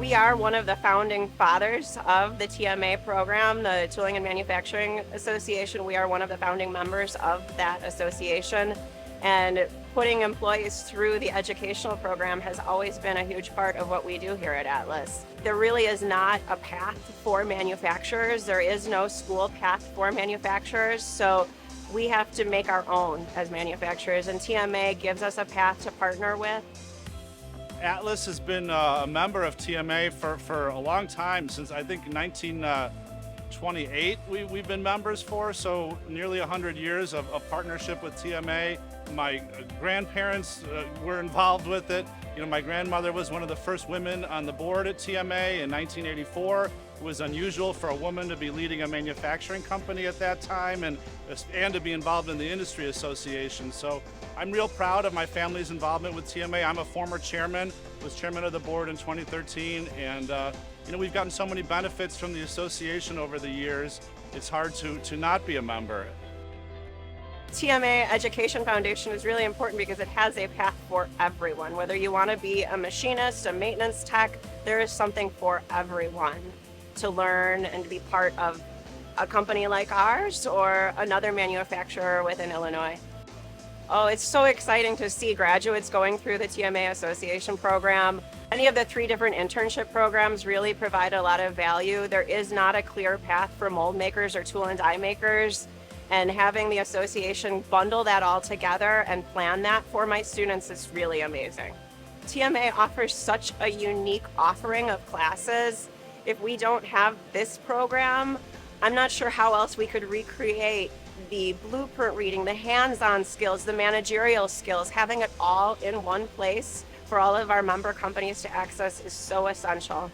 We are one of the founding fathers of the TMA program, the Tooling and Manufacturing Association. We are one of the founding members of that association. And putting employees through the educational program has always been a huge part of what we do here at Atlas. There really is not a path for manufacturers. There is no school path for manufacturers. So we have to make our own as manufacturers, and TMA gives us a path to partner with. Atlas has been a member of TMA for a long time, since I think 1928 we've been members for, so nearly 100 years of partnership with TMA. My grandparents were involved with it. You know, my grandmother was one of the first women on the board at TMA in 1984. It was unusual for a woman to be leading a manufacturing company at that time and to be involved in the industry association. So I'm real proud of my family's involvement with TMA. I'm a former chairman, was chairman of the board in 2013, and you know, we've gotten so many benefits from the association over the years. It's hard to not be a member. TMA Education Foundation is really important because it has a path for everyone. Whether you want to be a machinist, a maintenance tech, there is something for everyone to learn and to be part of a company like ours or another manufacturer within Illinois. Oh, it's so exciting to see graduates going through the TMA Association program. Any of the 3 different internship programs really provide a lot of value. There is not a clear path for mold makers or tool and die makers. And having the association bundle that all together and plan that for my students is really amazing. TMA offers such a unique offering of classes. If we don't have this program, I'm not sure how else we could recreate the blueprint reading, the hands-on skills, the managerial skills. Having it all in one place for all of our member companies to access is so essential.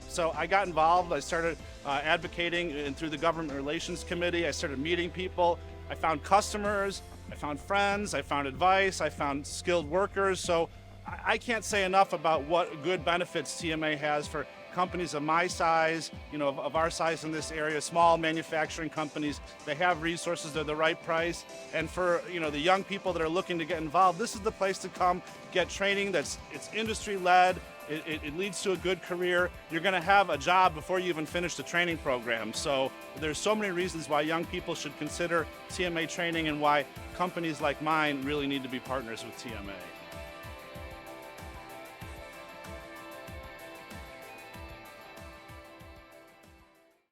So I got involved. I started advocating and through the Government Relations Committee. I started meeting people. I found customers, I found friends, I found advice, I found skilled workers. So I can't say enough about what good benefits TMA has for companies of my size, you know, of our size in this area, small manufacturing companies. They have resources at the right price. And for, you know, the young people that are looking to get involved, this is the place to come get training it's industry-led. It leads to a good career. You're going to have a job before you even finish the training program. So there's so many reasons why young people should consider TMA training and why companies like mine really need to be partners with TMA.